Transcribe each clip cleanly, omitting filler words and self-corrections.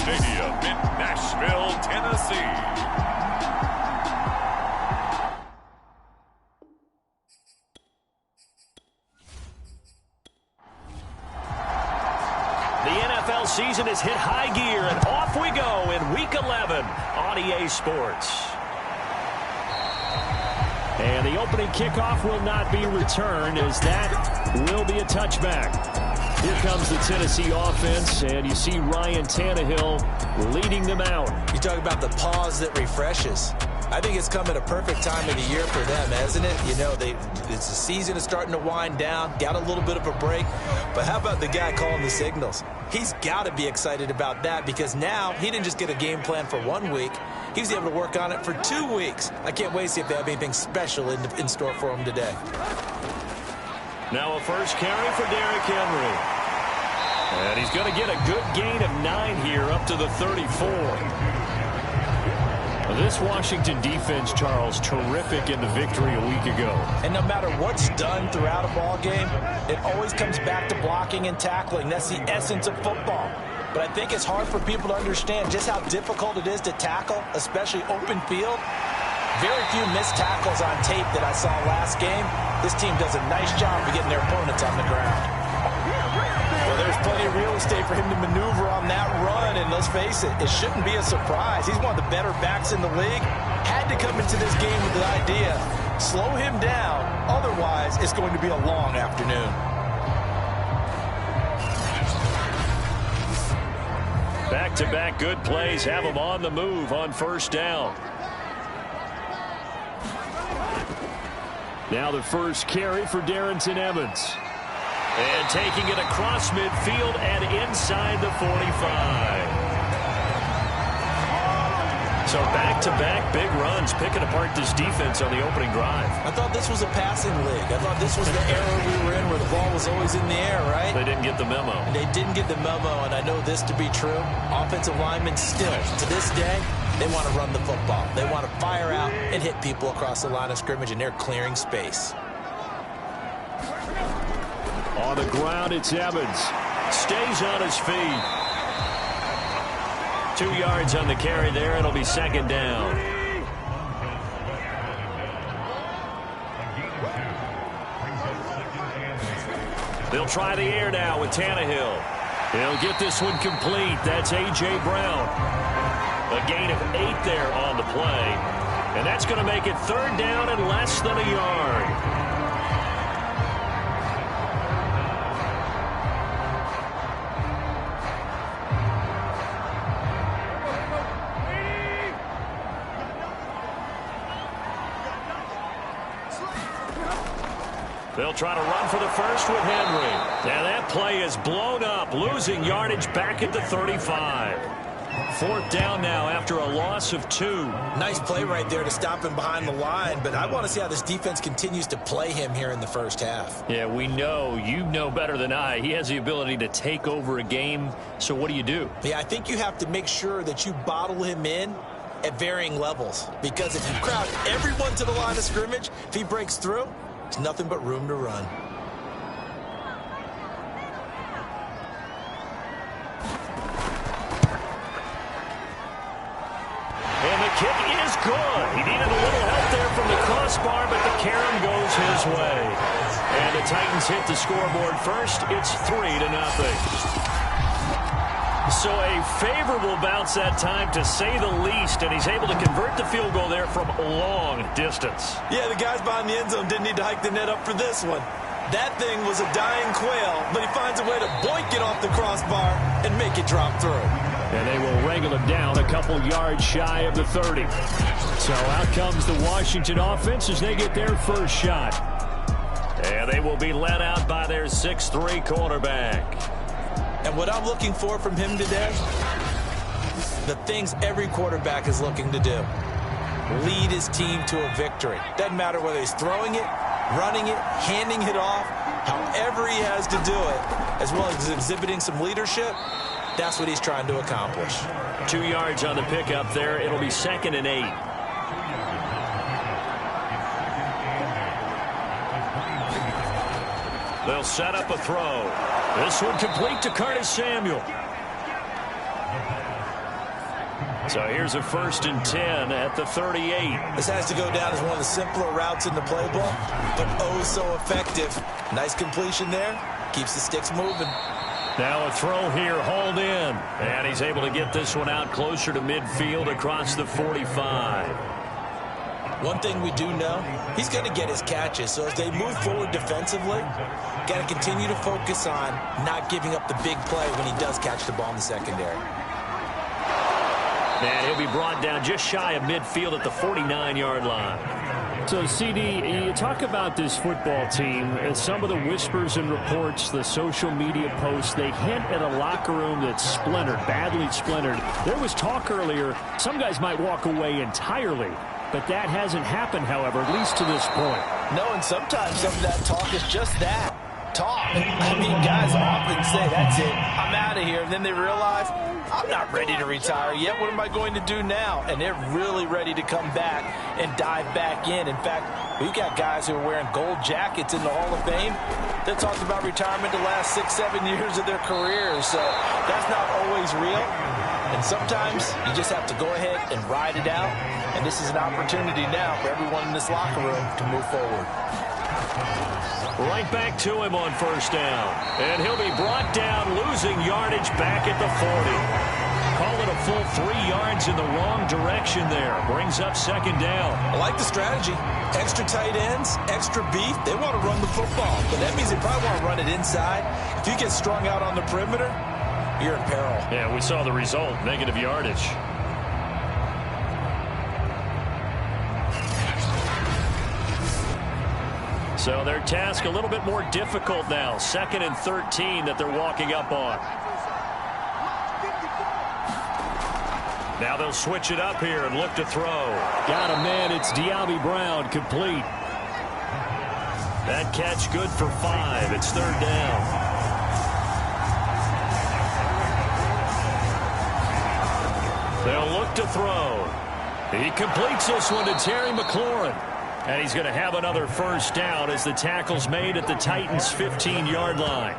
Stadium in Nashville, Tennessee. The NFL season has hit high gear, and off we go in Week 11 on EA Sports. And the opening kickoff will not be returned, as that will be a touchback. Here comes the Tennessee offense, and you see Ryan Tannehill leading them out. You talk about the pause that refreshes. I think it's come at a perfect time of the year for them, hasn't it? You know, the season is starting to wind down, got a little bit of a break. But how about the guy calling the signals? He's got to be excited about that, because now he didn't just get a game plan for 1 week. He was able to work on it for 2 weeks. I can't wait to see if they have anything special in store for him today. Now a first carry for Derrick Henry. And he's going to get a good gain of 9 here up to the 34. This Washington defense, Charles, terrific in the victory a week ago. And no matter what's done throughout a ball game, it always comes back to blocking and tackling. That's the essence of football. But I think it's hard for people to understand just how difficult it is to tackle, especially open field. Very few missed tackles on tape that I saw last game. This team does a nice job of getting their opponents on the ground. Well, there's plenty of real estate for him to maneuver on that run, and let's face it, it shouldn't be a surprise. He's one of the better backs in the league. Had to come into this game with the idea, slow him down, otherwise it's going to be a long afternoon. Back-to-back good plays have him on the move on first down. Now the first carry for Darrynton Evans. And taking it across midfield and inside the 45. So back-to-back big runs, picking apart this defense on the opening drive. I thought this was a passing league. I thought this was the era we were in where the ball was always in the air, right? They didn't get the memo. And they didn't get the memo, and I know this to be true. Offensive linemen still, to this day, they want to run the football. They want to fire out and hit people across the line of scrimmage, and they're clearing space. On the ground, it's Evans. Stays on his feet. 2 yards on the carry there. It'll be second down. They'll try the air now with Tannehill. He'll get this one complete. That's A.J. Brown. A gain of 8 there on the play. And that's going to make it third down and less than a yard. They'll try to run for the first with Henry. Now that play is blown up, losing yardage back at the 35. Fourth down now after a loss of 2. Nice play right there to stop him behind the line, but I want to see how this defense continues to play him here in the first half. Yeah, we know, you know better than I, he has the ability to take over a game, so what do you do? Yeah, I think you have to make sure that you bottle him in at varying levels, because if you crowd everyone to the line of scrimmage, if he breaks through, there's nothing but room to run. And the kick is good. He needed a little help there from the crossbar, but the carom goes his way. And the Titans hit the scoreboard first. It's 3-0. So a favorable bounce that time, to say the least, and he's able to convert the field goal there from a long distance. Yeah, the guys behind the end zone didn't need to hike the net up for this one. That thing was a dying quail, but he finds a way to boink it off the crossbar and make it drop through. And they will wrangle him down a couple yards shy of the 30. So out comes the Washington offense as they get their first shot. And they will be led out by their 6'3" quarterback. And what I'm looking for from him today, the things every quarterback is looking to do. Lead his team to a victory. Doesn't matter whether he's throwing it, running it, handing it off, however he has to do it, as well as exhibiting some leadership, that's what he's trying to accomplish. 2 yards on the pickup there. It'll be 2nd and 8. They'll set up a throw. This one complete to Curtis Samuel. So here's a 1st and 10 at the 38. This has to go down as one of the simpler routes in the playbook, but oh so effective. Nice completion there. Keeps the sticks moving. Now a throw here, hauled in. And he's able to get this one out closer to midfield across the 45. One thing we do know, he's going to get his catches. So as they move forward defensively, got to continue to focus on not giving up the big play when he does catch the ball in the secondary. And he'll be brought down just shy of midfield at the 49-yard line. So, CD, you talk about this football team, and some of the whispers and reports, the social media posts, they hint at a locker room that's splintered, badly splintered. There was talk earlier, some guys might walk away entirely, but that hasn't happened, however, at least to this point. No, and sometimes some of that talk is just that, talk. I mean, guys often say, that's it, I'm out of here, and then they realize, I'm not ready to retire yet. What am I going to do now? And they're really ready to come back and dive back in. In fact, we've got guys who are wearing gold jackets in the Hall of Fame that talked about retirement the last 6-7 years of their careers. So that's not always real. And sometimes you just have to go ahead and ride it out. And this is an opportunity now for everyone in this locker room to move forward. Right back to him on 1st down. And he'll be brought down, losing yardage back at the 40. Call it a full 3 yards in the wrong direction there. Brings up 2nd down. I like the strategy. Extra tight ends, extra beef. They want to run the football. But that means they probably want to run it inside. If you get strung out on the perimeter, you're in peril. Yeah, we saw the result. Negative yardage. So their task a little bit more difficult now. 2nd and 13 that they're walking up on. Now they'll switch it up here and look to throw. Got a man. It's Diaby Brown, complete. That catch good for 5. It's 3rd down. They'll look to throw. He completes this one to Terry McLaurin. And he's going to have another 1st down as the tackle's made at the Titans' 15-yard line.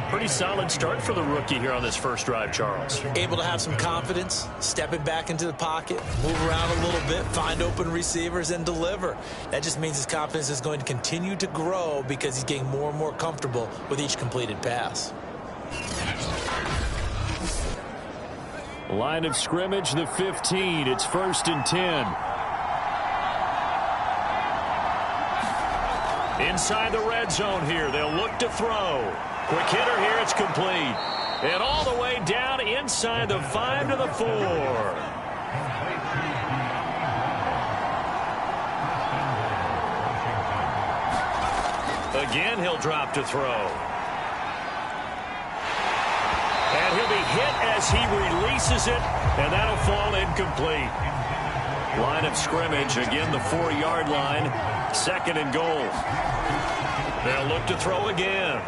Pretty solid start for the rookie here on this first drive, Charles. Able to have some confidence, stepping back into the pocket, move around a little bit, find open receivers, and deliver. That just means his confidence is going to continue to grow because he's getting more and more comfortable with each completed pass. Line of scrimmage, the 15. It's 1st and 10. Inside the red zone here, they'll look to throw. Quick hitter here, it's complete. And all the way down inside the 5 to the 4. Again, he'll drop to throw. And he'll be hit as he releases it, and that'll fall incomplete. Line of scrimmage, again the 4-yard line. 2nd and goal. They'll look to throw again.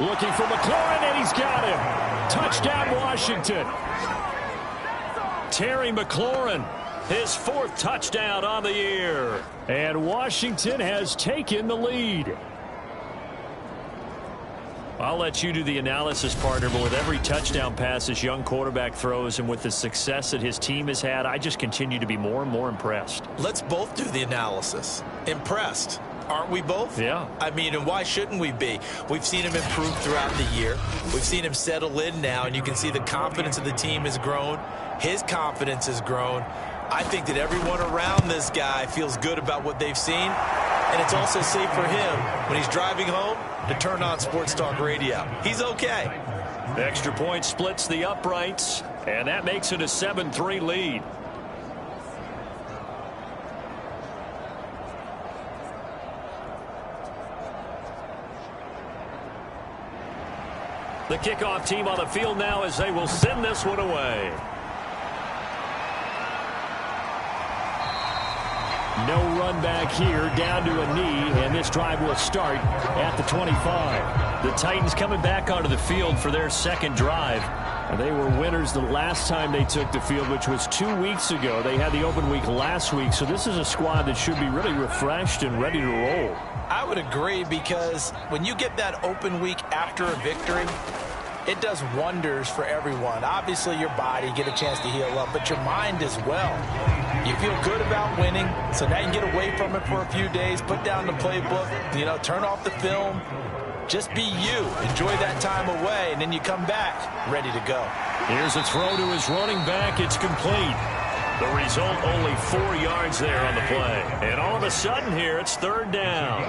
Looking for McLaurin, and he's got him. Touchdown, Washington. Terry McLaurin, his 4th touchdown on the year. And Washington has taken the lead. I'll let you do the analysis, partner, but with every touchdown pass this young quarterback throws and with the success that his team has had, I just continue to be more and more impressed. Let's both do the analysis. Impressed. Aren't we both? Yeah. I mean, and why shouldn't we be? We've seen him improve throughout the year. We've seen him settle in now, and you can see the confidence of the team has grown. His confidence has grown. I think that everyone around this guy feels good about what they've seen, and it's also safe for him when he's driving home to turn on Sports Talk Radio. He's okay. The extra point splits the uprights, and that makes it a 7-3 lead. The kickoff team on the field now as they will send this one away. No run back here, down to a knee, and this drive will start at the 25. The Titans coming back onto the field for their 2nd drive. And they were winners the last time they took the field, which was 2 weeks ago. They had the open week last week, so this is a squad that should be really refreshed and ready to roll. I would agree, because when you get that open week after a victory, It does wonders for everyone. Obviously, your body, get a chance to heal up, but your mind as well. You feel good about winning, so now you can get away from it for a few days, put down the playbook, turn off the film. Just be you. Enjoy that time away, and then you come back ready to go. Here's a throw to his running back. It's complete. The result, only 4 yards there on the play. And all of a sudden here, it's third down.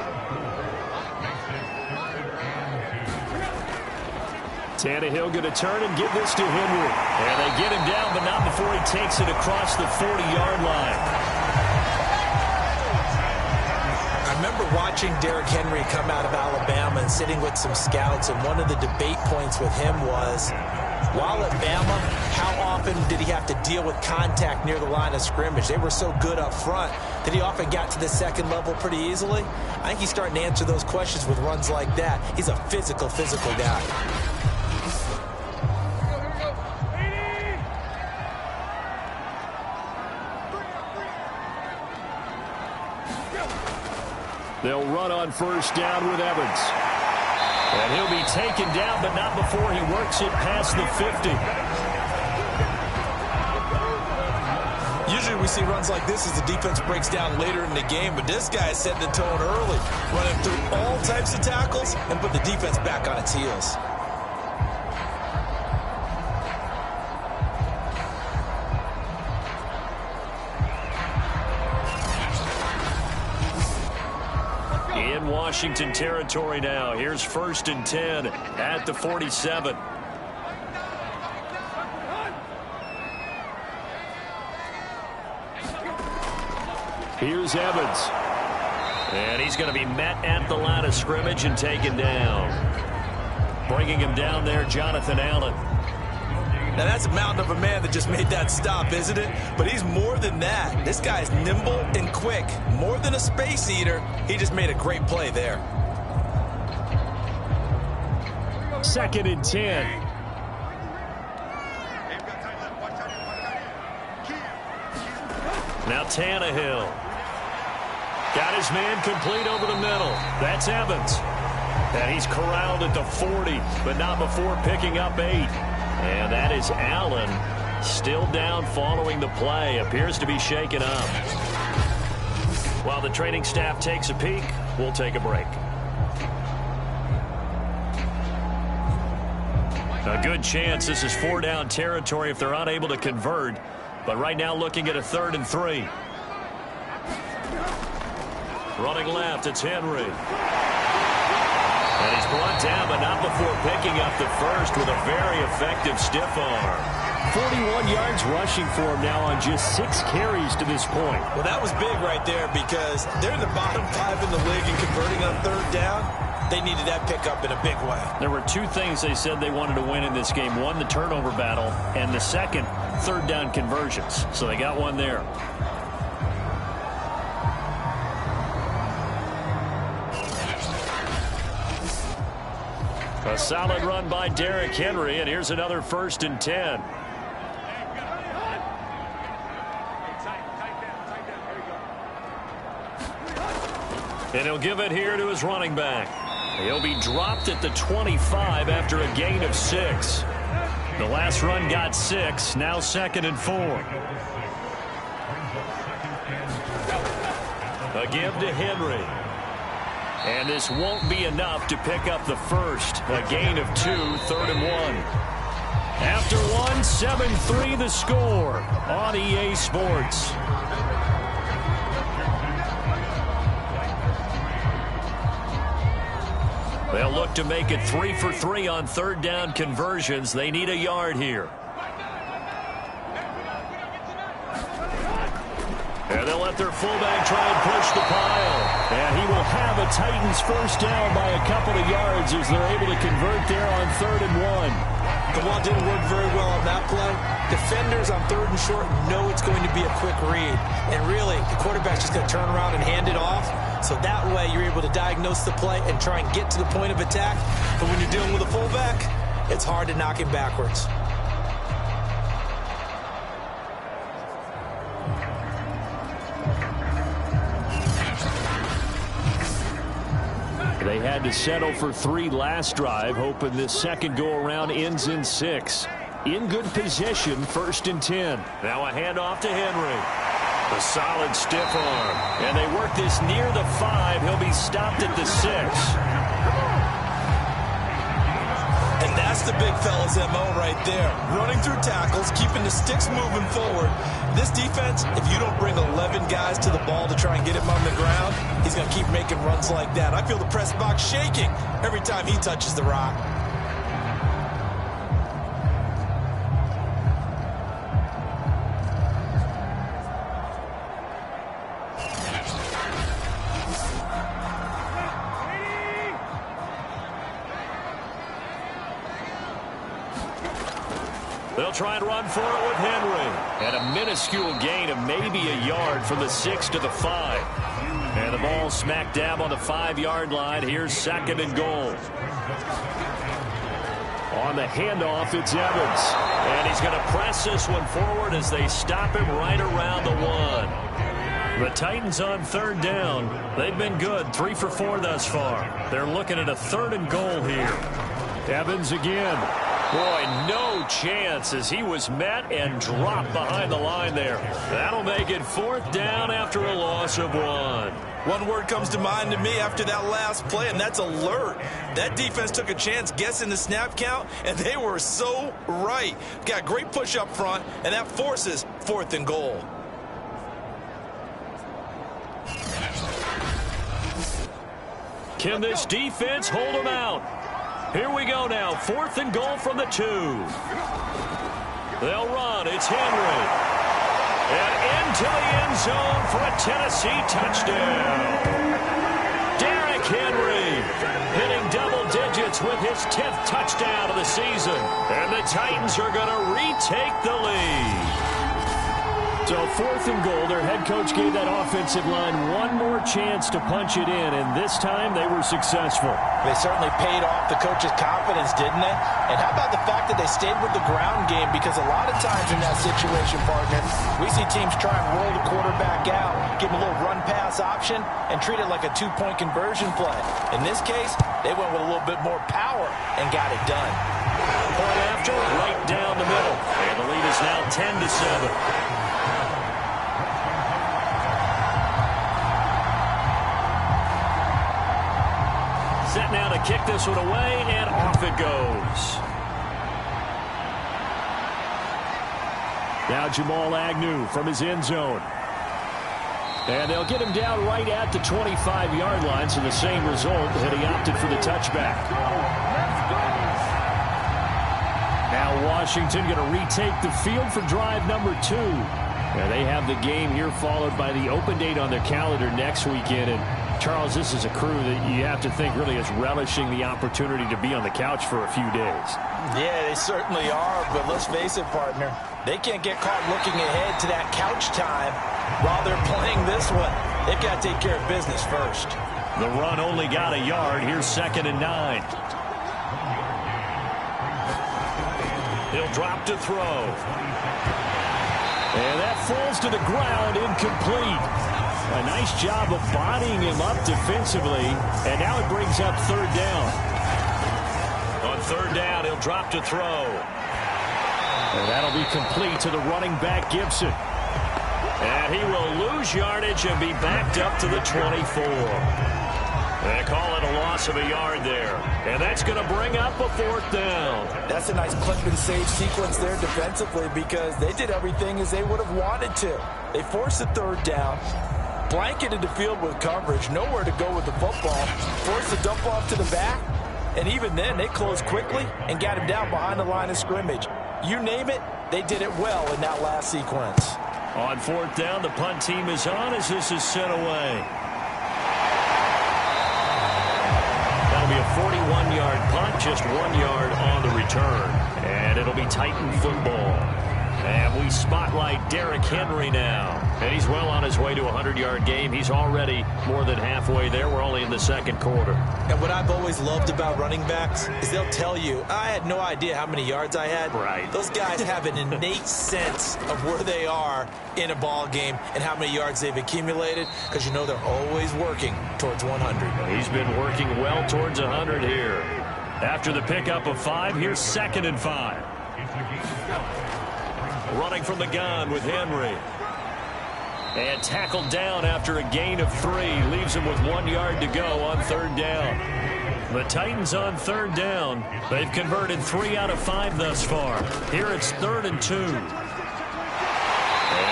Tannehill going to turn and give this to Henry. And they get him down, but not before he takes it across the 40-yard line. I remember watching Derrick Henry come out of Alabama and sitting with some scouts, and one of the debate points with him was, while at Bama, how often did he have to deal with contact near the line of scrimmage? They were so good up front that he often got to the second level pretty easily. I think he's starting to answer those questions with runs like that. He's a physical guy. They'll run on first down with Evans. And he'll be taken down, but not before he works it past the 50. Usually we see runs like this as the defense breaks down later in the game, but this guy is setting the tone early, running through all types of tackles and put the defense back on its heels. In Washington territory now. Here's 1st and 10 at the 47. Here's Evans. And he's going to be met at the line of scrimmage and taken down. Bringing him down there, Jonathan Allen. Now, that's a mountain of a man that just made that stop, isn't it? But he's more than that. This guy's nimble and quick. More than a space eater, he just made a great play there. 2nd and 10. Now Tannehill. Got his man complete over the middle. That's Evans. And he's corralled at the 40, but not before picking up 8. And that is Allen, still down following the play. Appears to be shaken up. While the training staff takes a peek, we'll take a break. A good chance this is 4-down territory if they're unable to convert. But right now looking at a 3rd and 3. Running left, it's Henry. And he's brought down, but not before picking up the first with a very effective stiff arm. 41 yards rushing for him now on just 6 carries to this point. Well, that was big right there because they're in the bottom 5 in the league and converting on 3rd down. They needed that pickup in a big way. There were 2 things they said they wanted to win in this game. One, the turnover battle, and the second, 3rd down conversions. So they got one there. A solid run by Derrick Henry, and here's another 1st and 10. And he'll give it here to his running back. He'll be dropped at the 25 after a gain of 6. The last run got 6, now 2nd and 4. A give to Henry. And this won't be enough to pick up the first. A gain of 2, 3rd and 1. After 1, 7-3 the score on EA Sports. They'll look to make it 3 for 3 on 3rd down conversions. They need a yard here. And they'll let their fullback try and push the pile. And he will have a Titans first down by a couple of yards as they're able to convert there on 3rd and 1. The ball didn't work very well on that play. Defenders on 3rd and short know it's going to be a quick read. And really, the quarterback's just going to turn around and hand it off. So that way you're able to diagnose the play and try and get to the point of attack. But when you're dealing with a fullback, it's hard to knock him backwards. They had to settle for 3 last drive, hoping this second go-around ends in 6. In good position, 1st and 10. Now a handoff to Henry. A solid stiff arm. And they work this near the 5. He'll be stopped at the 6. And that's the big fella's MO right there. Running through tackles, keeping the sticks moving forward. This defense, if you don't bring 11 guys to the ball to try and get him on the ground, he's going to keep making runs like that. I feel the press box shaking every time he touches the rock. They'll try and run for it with Henry. And a minuscule gain of maybe a yard from the 6 to the 5. And the ball smack dab on the 5-yard line. Here's 2nd and goal. On the handoff, it's Evans. And he's going to press this one forward as they stop him right around the 1. The Titans on 3rd down. They've been good, 3 for 4 thus far. They're looking at a 3rd and goal here. Evans again. Boy, no chance as he was met and dropped behind the line there. That'll make it 4th down after a loss of 1. One word comes to mind to me after that last play, and that's alert. That defense took a chance guessing the snap count, and they were so right. Got great push up front, and that forces 4th and goal. Can this defense hold them out? Here we go now. 4th and goal from the 2. They'll run. It's Henry. And into the end zone for a Tennessee touchdown. Derrick Henry hitting double digits with his 10th touchdown of the season. And the Titans are going to retake the lead. So 4th and goal, their head coach gave that offensive line one more chance to punch it in, and this time they were successful. They certainly paid off the coach's confidence, didn't they? And how about the fact that they stayed with the ground game? Because a lot of times in that situation, partner, we see teams try and roll the quarterback out, give him a little run-pass option, and treat it like a 2-point conversion play. In this case, they went with a little bit more power and got it done. Point after, right down the middle. And the lead is now 10-7. Set now to kick this one away, and off it goes. Now Jamal Agnew from his end zone. And they'll get him down right at the 25-yard line, so the same result had he opted for the touchback. Now Washington going to retake the field for drive number 2. And they have the game here followed by the open date on their calendar next weekend. And Charles, this is a crew that you have to think really is relishing the opportunity to be on the couch for a few days. Yeah, they certainly are, but let's face it, partner. They can't get caught looking ahead to that couch time while they're playing this one. They've got to take care of business first. The run only got a yard. Here's 2nd and 9. He'll drop to throw. And that falls to the ground, incomplete. A nice job of bodying him up defensively, and now it brings up 3rd down. On 3rd down, he'll drop to throw. And that'll be complete to the running back, Gibson. And he will lose yardage and be backed up to the 24. They call it a loss of a yard there. And that's going to bring up a 4th down. That's a nice clip and save sequence there defensively because they did everything as they would have wanted to. They forced the 3rd down, blanketed the field with coverage, nowhere to go with the football, forced the dump off to the back, and even then they closed quickly and got him down behind the line of scrimmage. You name it, they did it well in that last sequence. On 4th down, the punt team is on as this is sent away. That'll be a 41-yard punt, just 1 yard on the return. And it'll be Titan football. And we spotlight Derrick Henry now. And he's well on his way to a 100-yard game. He's already more than halfway there. We're only in the second quarter. And what I've always loved about running backs is they'll tell you, I had no idea how many yards I had. Right. Those guys have an innate sense of where they are in a ball game and how many yards they've accumulated, because you know they're always working towards 100. He's been working well towards 100 here. After the pickup of 5, here's 2nd and 5. Running from the gun with Henry. And tackled down after a gain of 3. Leaves him with 1 yard to go on 3rd down. The Titans on 3rd down. They've converted 3 out of 5 thus far. Here it's 3rd and 2. And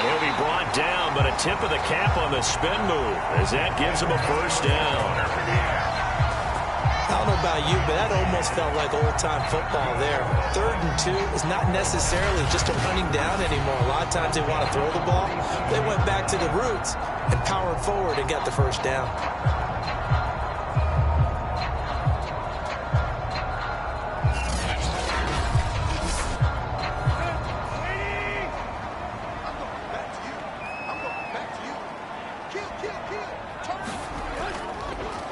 he'll be brought down, but a tip of the cap on the spin move as that gives him a 1st down. I don't know about you, but that almost felt like old-time football there. 3rd and 2 is not necessarily just a running down anymore. A lot of times they want to throw the ball. They went back to the roots and powered forward and got the 1st down.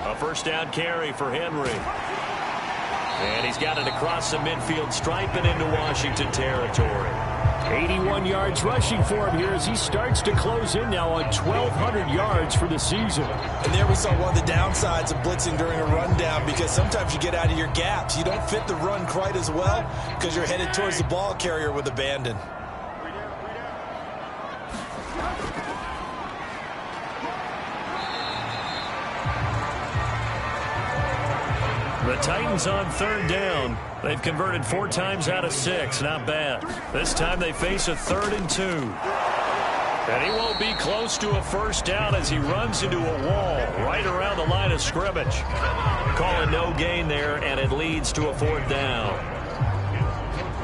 A 1st down carry for Henry. And he's got it across the midfield stripe and into Washington territory. 81 yards rushing for him here as he starts to close in now on 1,200 yards for the season. And there we saw one of the downsides of blitzing during a rundown, because sometimes you get out of your gaps. You don't fit the run quite as well because you're headed towards the ball carrier with abandon. The Titans on 3rd down. They've converted 4 times out of 6. Not bad. This time they face a 3rd and 2. And he won't be close to a 1st down as he runs into a wall right around the line of scrimmage. Call it no gain there, and it leads to a 4th down.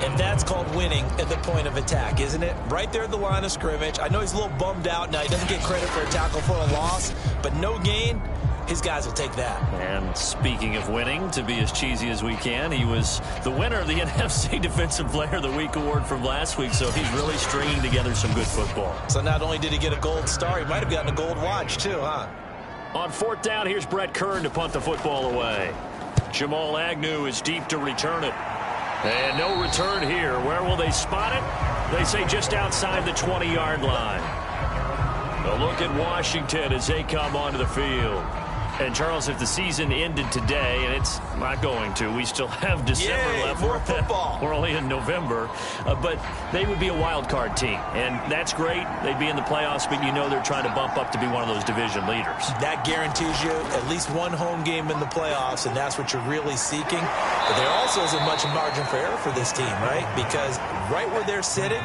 And that's called winning at the point of attack, isn't it? Right there at the line of scrimmage. I know he's a little bummed out now. He doesn't get credit for a tackle for a loss, but no gain. His guys will take that. And speaking of winning, to be as cheesy as we can, he was the winner of the NFC Defensive Player of the Week award from last week, so he's really stringing together some good football. So not only did he get a gold star, he might have gotten a gold watch too, huh? On 4th down, here's Brett Kern to punt the football away. Jamal Agnew is deep to return it. And no return here. Where will they spot it? They say just outside the 20-yard line. A look at Washington as they come onto the field. And, Charles, if the season ended today, and it's not going to, we still have December left. More football. We're only in November. But they would be a wild card team. And that's great. They'd be in the playoffs, but you know they're trying to bump up to be one of those division leaders. That guarantees you at least one home game in the playoffs, and that's what you're really seeking. But there also isn't much margin for error for this team, right? Because right where they're sitting,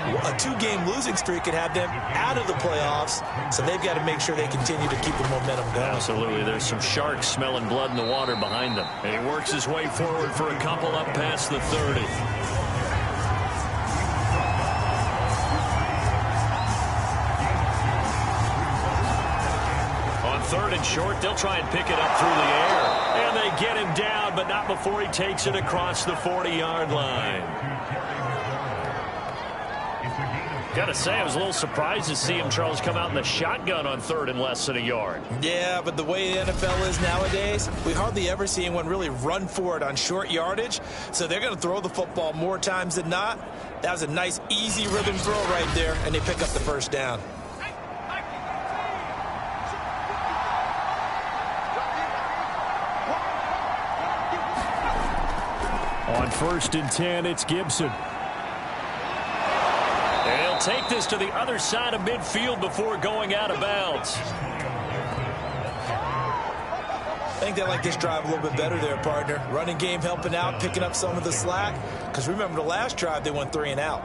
a 2-game losing streak could have them out of the playoffs, so they've got to make sure they continue to keep the momentum going. Absolutely. There's some sharks smelling blood in the water behind them. And he works his way forward for a couple up past the 30. On 3rd and short, they'll try and pick it up through the air. And they get him down, but not before he takes it across the 40-yard line. Got to say, I was a little surprised to see him, Charles, come out in the shotgun on 3rd and less than a yard. Yeah, but the way the NFL is nowadays, we hardly ever see anyone really run for it on short yardage. So they're going to throw the football more times than not. That was a nice, easy rhythm throw right there, and they pick up the 1st down. On 1st and 10, it's Gibson. And he'll take this to the other side of midfield before going out of bounds. I think they like this drive a little bit better there, partner. Running game helping out, picking up some of the slack. Because remember, the last drive, they went 3 and out.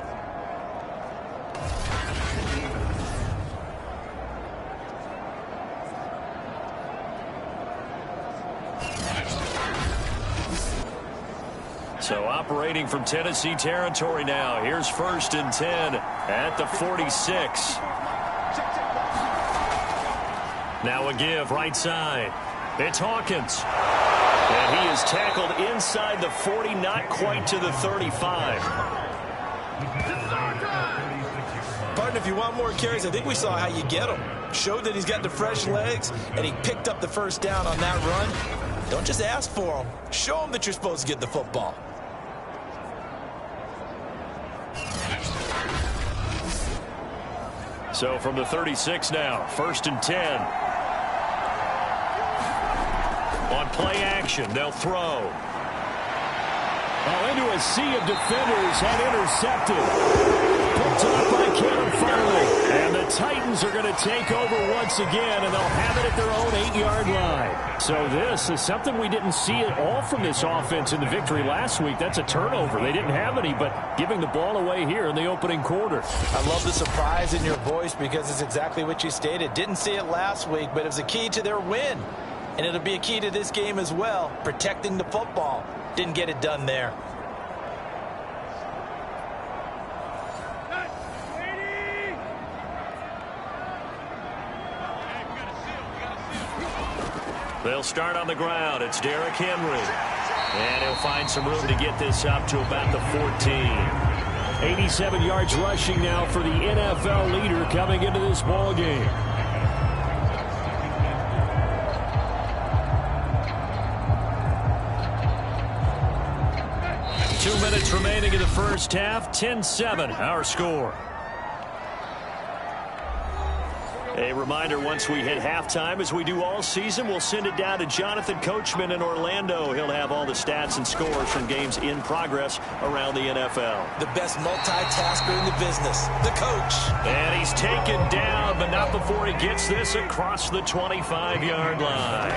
So operating from Tennessee territory now. Here's 1st and 10 at the 46. Now a give right side. It's Hawkins. And he is tackled inside the 40, not quite to the 35. Pardon, if you want more carries, I think we saw how you get them. Showed that he's got the fresh legs, and he picked up the first down on that run. Don't just ask for them. Show them that you're supposed to get the football. So from the 36 now, 1st and 10. On play action, they'll throw. Oh, into a sea of defenders and intercepted. Picked off by Caleb Farley. And the Titans are going to take over once again, and they'll have it at their own 8-yard line. So this is something we didn't see at all from this offense in the victory last week. That's a turnover. They didn't have any, but giving the ball away here in the opening quarter. I love the surprise in your voice because it's exactly what you stated. Didn't see it last week, but it was a key to their win. And it'll be a key to this game as well, protecting the football. Didn't get it done there. They'll start on the ground. It's Derrick Henry. And he'll find some room to get this up to about the 14. 87 yards rushing now for the NFL leader coming into this ball game. Minutes remaining in the first half. 10-7 our score. A reminder, once we hit halftime, as we do all season, we'll send it down to Jonathan Coachman in Orlando. He'll have all the stats and scores from games in progress around the NFL. The best multitasker in the business, the coach. And he's taken down, but not before he gets this across the 25-yard line.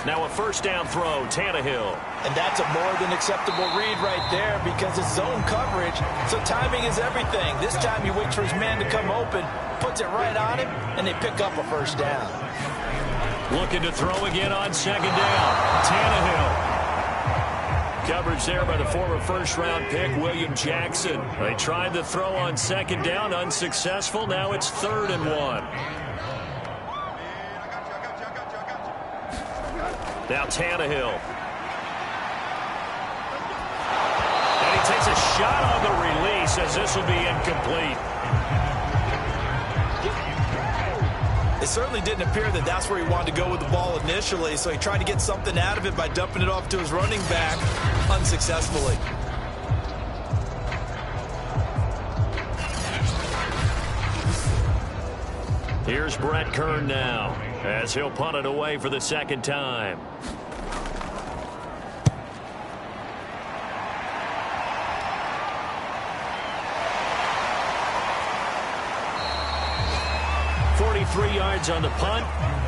Now a first down throw, Tannehill. And that's a more than acceptable read right there because it's zone coverage, so timing is everything. This time he waits for his man to come open, puts it right on him, and they pick up a first down. Looking to throw again on second down. Tannehill. Coverage there by the former first-round pick, William Jackson. They tried to throw on second down, unsuccessful. Now it's 3rd and 1. Now Tannehill. And he takes a shot on the release as this will be incomplete. It certainly didn't appear that that's where he wanted to go with the ball initially, so he tried to get something out of it by dumping it off to his running back unsuccessfully. Here's Brett Kern now as he'll punt it away for the second time. .43 yards on the punt,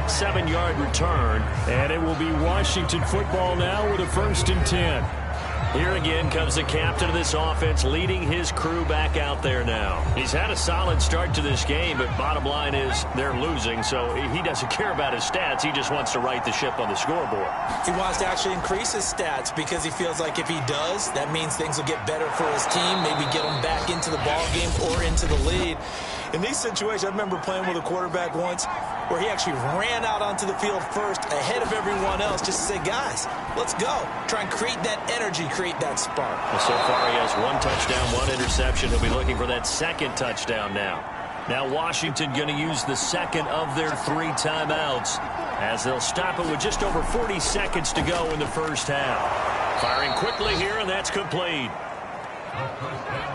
7-yard return, and it will be Washington football now with a 1st and 10. Here again comes the captain of this offense, leading his crew back out there now. He's had a solid start to this game, but bottom line is they're losing, so he doesn't care about his stats. He just wants to right the ship on the scoreboard. He wants to actually increase his stats because he feels like if he does, that means things will get better for his team, maybe get him back into the ball game or into the lead. In these situations, I remember playing with a quarterback once where he actually ran out onto the field first ahead of everyone else just to say, guys, let's go. Try and create that energy, create that spark. Well, so far he has 1 touchdown, 1 interception. He'll be looking for that second touchdown now. Now Washington going to use the second of their 3 timeouts as they'll stop it with just over 40 seconds to go in the first half. Firing quickly here, and that's complete.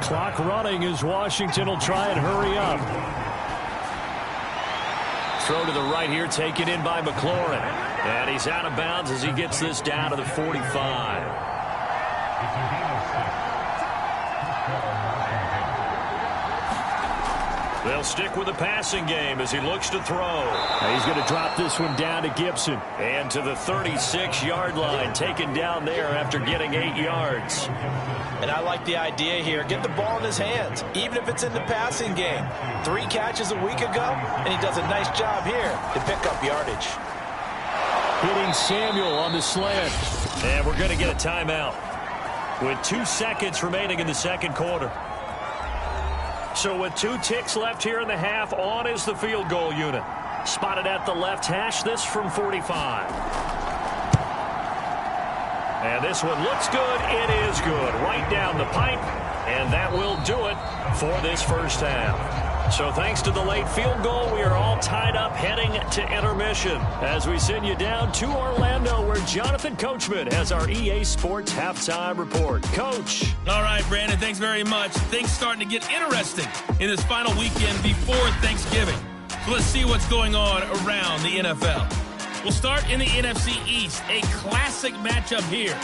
Clock running as Washington will try and hurry up. Throw to the right here, taken in by McLaurin. And he's out of bounds as he gets this down to the 45. They'll stick with the passing game as he looks to throw. He's going to drop this one down to Gibson. And to the 36-yard line, taken down there after getting 8 yards. And I like the idea here. Get the ball in his hands, even if it's in the passing game. 3 catches a week ago, and he does a nice job here to pick up yardage. Hitting Samuel on the slant. And we're going to get a timeout with 2 seconds remaining in the second quarter. So with 2 ticks left here in the half, on is the field goal unit. Spotted at the left hash, this from 45. And this one looks good. It is good. Right down the pipe. And that will do it for this first half. So thanks to the late field goal, we are all tied up heading to intermission as we send you down to Orlando where Jonathan Coachman has our EA Sports halftime report. Coach. All right, Brandon, thanks very much. Things starting to get interesting in this final weekend before Thanksgiving. So let's see what's going on around the NFL. We'll start in the NFC East, a classic matchup here.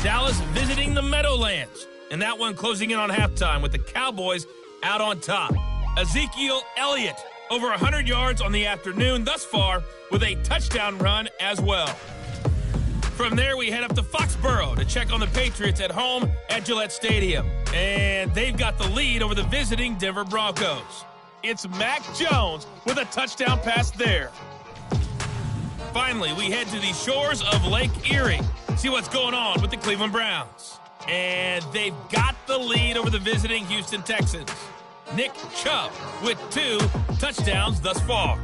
Dallas visiting the Meadowlands, and that one closing in on halftime with the Cowboys out on top. Ezekiel Elliott, over 100 yards on the afternoon thus far with a touchdown run as well. From there, we head up to Foxborough to check on the Patriots at home at Gillette Stadium. And they've got the lead over the visiting Denver Broncos. It's Mac Jones with a touchdown pass there. Finally, we head to the shores of Lake Erie. See what's going on with the Cleveland Browns. And they've got the lead over the visiting Houston Texans. Nick Chubb with 2 touchdowns thus far.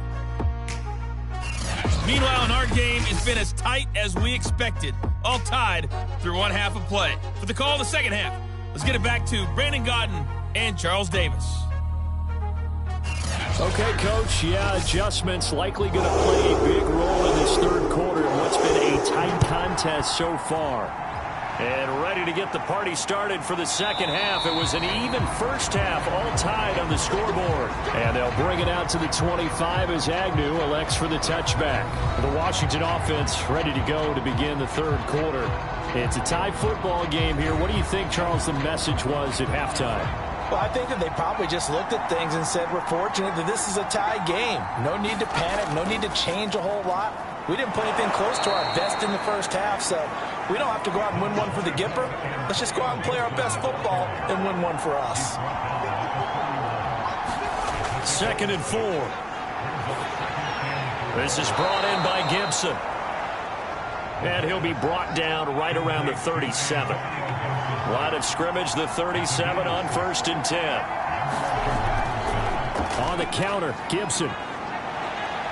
Meanwhile, in our game, it's been as tight as we expected. All tied through one half of play. For the call of the second half, let's get it back to Brandon Gaudin and Charles Davis. Okay, Coach. Yeah, adjustments likely going to play a big role in this third quarter in what's been a tight contest so far. And ready to get the party started for the second half. It was an even first half, all tied on the scoreboard. And they'll bring it out to the 25 as Agnew elects for the touchback. The Washington offense ready to go to begin the third quarter. It's a tie football game here. What do you think, Charles, the message was at halftime? Well, I think that they probably just looked at things and said, we're fortunate that this is a tie game. No need to panic, no need to change a whole lot. We didn't put anything close to our best in the first half, so we don't have to go out and win one for the Gipper. Let's just go out and play our best football and win one for us. 2nd and 4. This is brought in by Gibson. And he'll be brought down right around the 37. Line of scrimmage, the 37 on 1st and 10. On the counter, Gibson.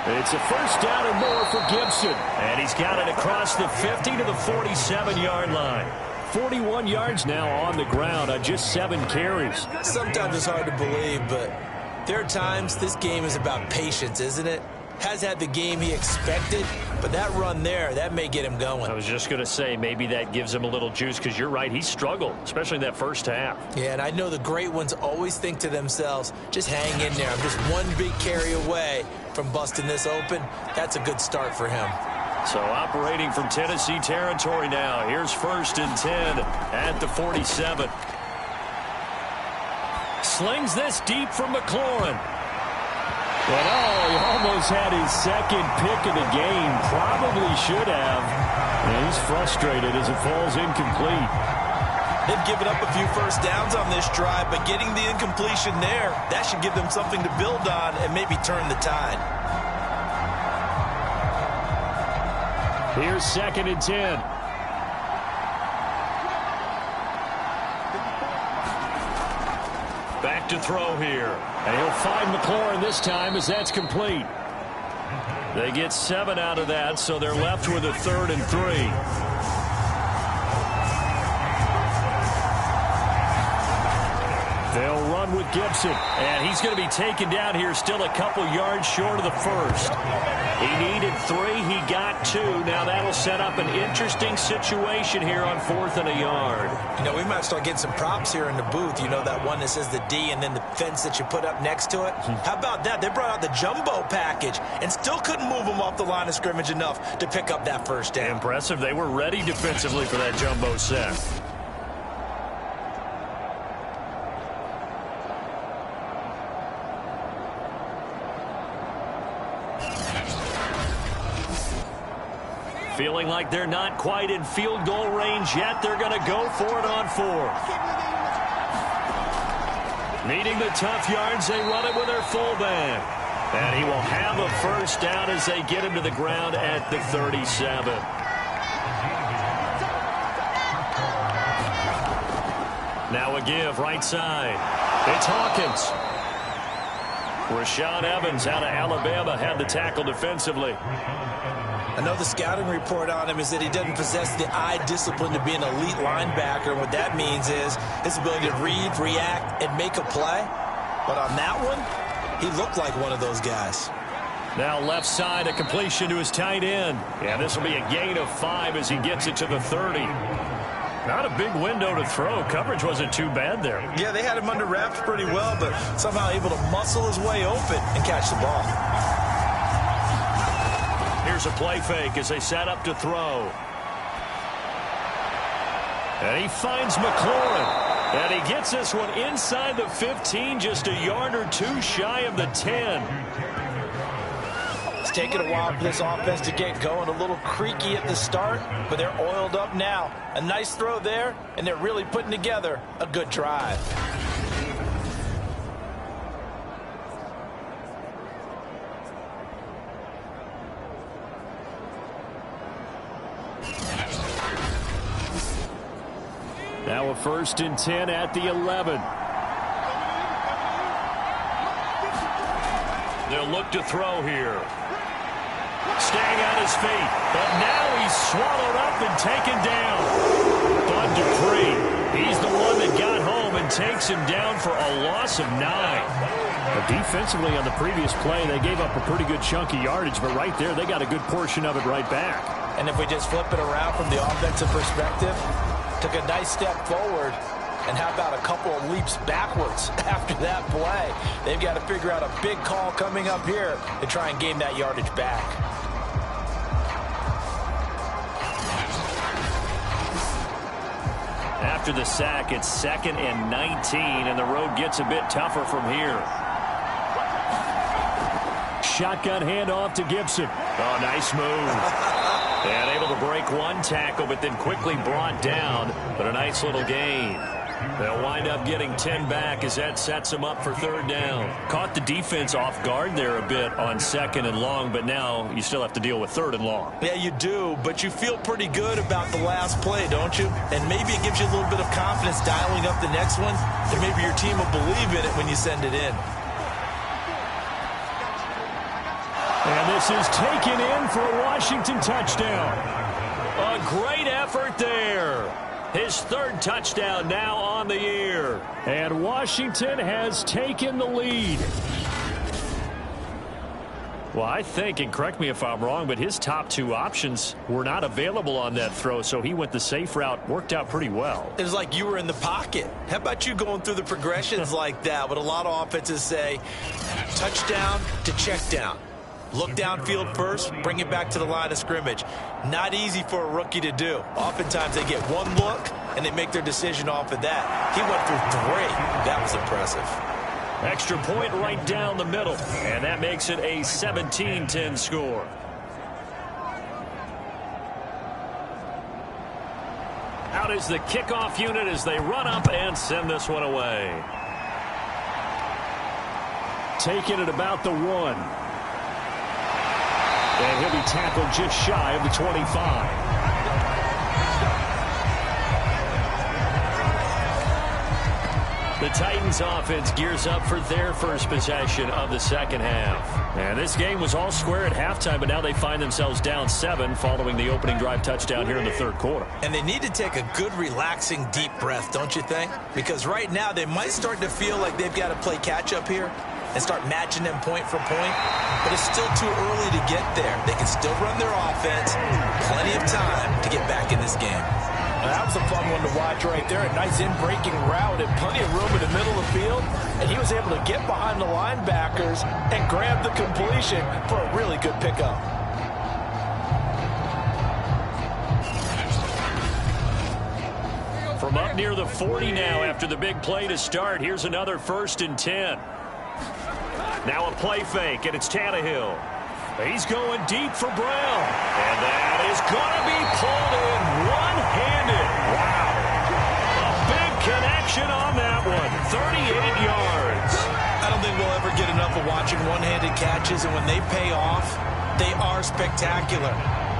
It's a first down and more for Gibson. And he's got it across the 50 to the 47-yard line. 41 yards now on the ground on just 7 carries. Sometimes it's hard to believe, but there are times this game is about patience, isn't it? Has had the game he expected, but that run there, that may get him going. I was just going to say, maybe that gives him a little juice, because you're right, he struggled, especially in that first half. Yeah, and I know the great ones always think to themselves, just hang in there. I'm just one big carry away from busting this open. That's a good start for him. So operating from Tennessee territory now. Here's 1st and 10 at the 47. Slings this deep from McLaurin. But he almost had his second pick of the game. Probably should have. And he's frustrated as it falls incomplete. They've given up a few first downs on this drive, but getting the incompletion there, that should give them something to build on and maybe turn the tide. Here's 2nd and 10. Back to throw here. And he'll find McLaurin this time as that's complete. They get 7 out of that, so they're left with a 3rd and 3. They'll run with Gibson. And he's going to be taken down here, still a couple yards short of the first. He needed 3. He got 2. Now that'll set up an interesting situation here on 4th and a yard. You know, we might start getting some props here in the booth. You know, that one that says the D and then the fence that you put up next to it. How about that? They brought out the jumbo package and still couldn't move them off the line of scrimmage enough to pick up that first down. Impressive. They were ready defensively for that jumbo set. Feeling like they're not quite in field goal range yet. They're going to go for it on 4th. Needing the tough yards, they run it with their fullback. And he will have a first down as they get him to the ground at the 37. Now a give right side. It's Hawkins. Rashaan Evans out of Alabama had the tackle defensively. I know the scouting report on him is that he doesn't possess the eye discipline to be an elite linebacker. What that means is his ability to read, react, and make a play. But on that one, he looked like one of those guys. Now left side, a completion to his tight end. Yeah, this will be a gain of 5 as he gets it to the 30. Not a big window to throw. Coverage wasn't too bad there. Yeah, they had him under wraps pretty well, but somehow able to muscle his way open and catch the ball. Here's a play fake as they set up to throw. And he finds McLaurin. And he gets this one inside the 15, just a yard or two shy of the 10. It's taken a while for this offense to get going. A little creaky at the start, but they're oiled up now. A nice throw there, and they're really putting together a good drive. Now a 1st and 10 at the 11. They'll look to throw here. Staying on his feet, but now he's swallowed up and taken down. Bud Dupree, he's the one that got home and takes him down for a loss of 9. But defensively on the previous play, they gave up a pretty good chunk of yardage, but right there, they got a good portion of it right back. And if we just flip it around from the offensive perspective, took a nice step forward, and how about a couple of leaps backwards after that play? They've got to figure out a big call coming up here to try and gain that yardage back. After the sack, it's 2nd and 19, and the road gets a bit tougher from here. Shotgun handoff to Gibson. Oh, nice move. And able to break one tackle, but then quickly brought down. But a nice little gain. They'll wind up getting 10 back as that sets them up for 3rd down. Caught the defense off guard there a bit on 2nd and long, but now you still have to deal with 3rd and long. Yeah, you do, but you feel pretty good about the last play, don't you? And maybe it gives you a little bit of confidence dialing up the next one, and maybe your team will believe in it when you send it in. And this is taken in for a Washington touchdown. A great effort there. His 3rd touchdown now on the year. And Washington has taken the lead. Well, I think, and correct me if I'm wrong, but his top 2 options were not available on that throw, so he went the safe route. Worked out pretty well. It was like you were in the pocket. How about you going through the progressions like that? What a lot of offenses say, touchdown to check down. Look downfield first, bring it back to the line of scrimmage. Not easy for a rookie to do. Oftentimes they get one look, and they make their decision off of that. He went through 3. That was impressive. Extra point right down the middle, and that makes it a 17-10 score. Out is the kickoff unit as they run up and send this one away. Taken at about the 1. And he'll be tackled just shy of the 25. The Titans offense gears up for their first possession of the 2nd half. And this game was all square at halftime, but now they find themselves down 7 following the opening drive touchdown here in the 3rd quarter. And they need to take a good, relaxing, deep breath, don't you think? Because right now they might start to feel like they've got to play catch-up here and start matching them point for point. But it's still too early to get there. They can still run their offense. Plenty of time to get back in this game. Now, that was a fun one to watch right there. A nice in-breaking route and plenty of room in the middle of the field. And he was able to get behind the linebackers and grab the completion for a really good pickup. From up near the 40 now after the big play to start, here's another 1st and 10. Now a play fake, and it's Tannehill. He's going deep for Brown. And that is going to be pulled in one-handed. Wow. A big connection on that one. 38 yards. I don't think we'll ever get enough of watching one-handed catches, and when they pay off, they are spectacular.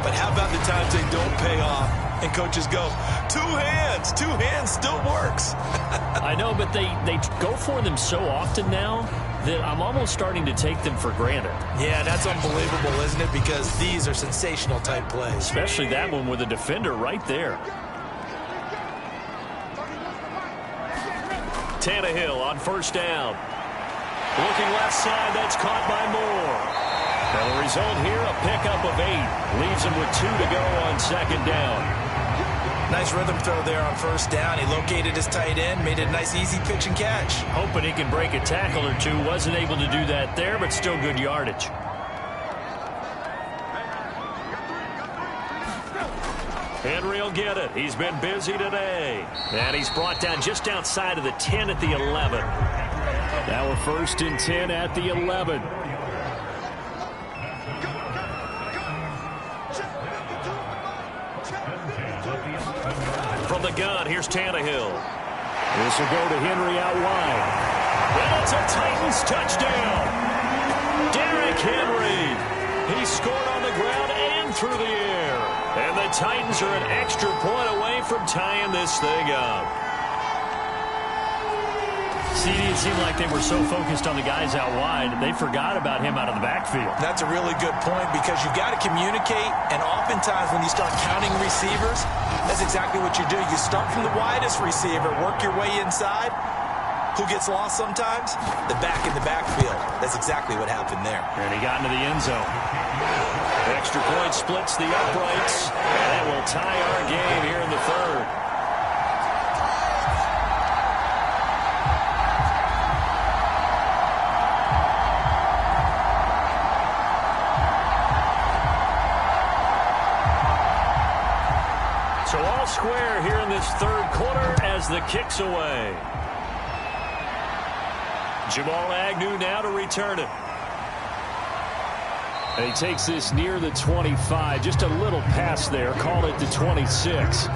But how about the times they don't pay off and coaches go, 2 hands. 2 hands still works. I know, but they go for them so often now that I'm almost starting to take them for granted. Yeah, that's unbelievable, isn't it? Because these are sensational type plays. Especially that one with a defender right there. Tannehill on first down. Looking left side, that's caught by Moore. And the result here, a pickup of 8. Leaves him with 2 to go on second down. Nice rhythm throw there on first down. He located his tight end, made it a nice easy pitch and catch. Hoping he can break a tackle or two. Wasn't able to do that there, but still good yardage. Henry will get it. He's been busy today. And he's brought down just outside of the 10 at the 11. Now we're 1st and 10 at the 11. From the gun, here's Tannehill. This will go to Henry out wide. And it's a Titans touchdown. Derrick Henry. He scored on the ground and through the air. And the Titans are an extra point away from tying this thing up. CD, it seemed like they were so focused on the guys out wide, they forgot about him out of the backfield. That's a really good point because you've got to communicate, and oftentimes when you start counting receivers, that's exactly what you do. You start from the widest receiver, work your way inside. Who gets lost sometimes? The back in the backfield. That's exactly what happened there. And he got into the end zone. Extra point splits the uprights, and it will tie our game here in the 3rd. So all square here in this 3rd quarter as the kick's away. Jamal Agnew now to return it. And he takes this near the 25. Just a little pass there. Call it the 26.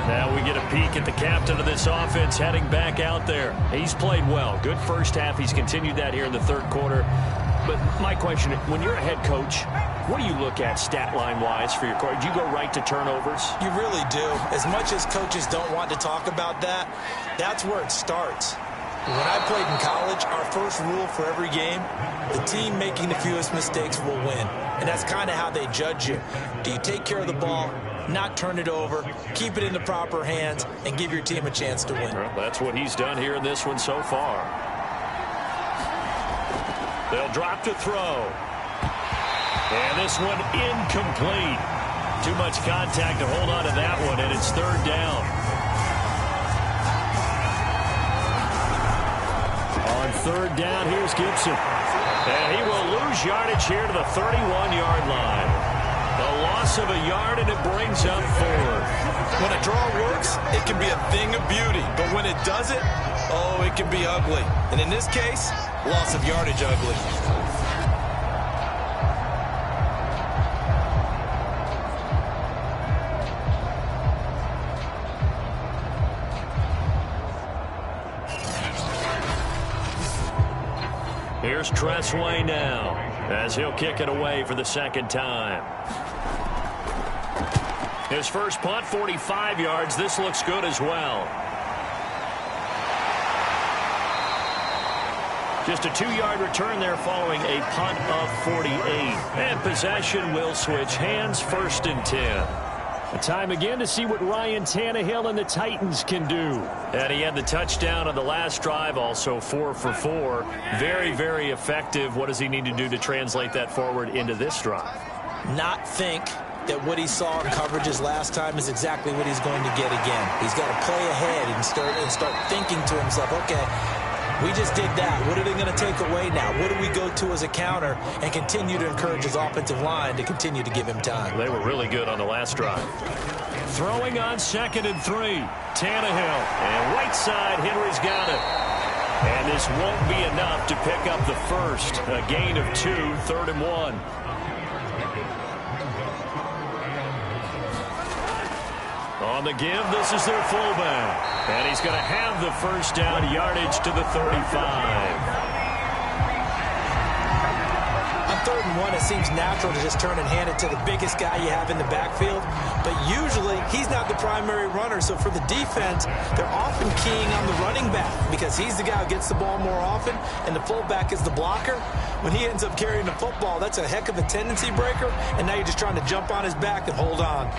Now we get a peek at the captain of this offense heading back out there. He's played well. Good first half. He's continued that here in the 3rd quarter. But my question, when you're a head coach, what do you look at stat line-wise for your coach? Do you go right to turnovers? You really do. As much as coaches don't want to talk about that, that's where it starts. When I played in college, our first rule for every game, the team making the fewest mistakes will win. And that's kind of how they judge you. Do you take care of the ball, not turn it over, keep it in the proper hands, and give your team a chance to win? Well, that's what he's done here in this one so far. They'll drop to throw. And this one incomplete. Too much contact to hold on to that one, and it's 3rd down. On 3rd down, here's Gibson. And he will lose yardage here to the 31-yard line. A loss of a yard, and it brings up 4th. When a draw works, it can be a thing of beauty. But when it doesn't, oh, it can be ugly. And in this case, loss of yardage ugly. Here's Tressway now as he'll kick it away for the 2nd time. His first punt, 45 yards. This looks good as well. Just a 2-yard return there following a punt of 48. And possession will switch hands, 1st and 10. A time again to see what Ryan Tannehill and the Titans can do. And he had the touchdown on the last drive, also 4 for 4. Very, very effective. What does he need to do to translate that forward into this drive? Not think that what he saw in coverages last time is exactly what he's going to get again. He's got to play ahead and start thinking to himself, okay, we just did that. What are they going to take away now? What do we go to as a counter? And continue to encourage his offensive line to continue to give him time. They were really good on the last drive. Throwing on 2nd and 3. Tannehill. And right side, Henry's got it. And this won't be enough to pick up the first. A gain of 2, 3rd and 1. On the give, this is their fullback. And he's going to have the first down, yardage to the 35. I'm 3rd and 1, it seems natural to just turn and hand it to the biggest guy you have in the backfield. But usually, he's not the primary runner. So for the defense, they're often keying on the running back because he's the guy who gets the ball more often, and the fullback is the blocker. When he ends up carrying the football, that's a heck of a tendency breaker, and now you're just trying to jump on his back and hold on.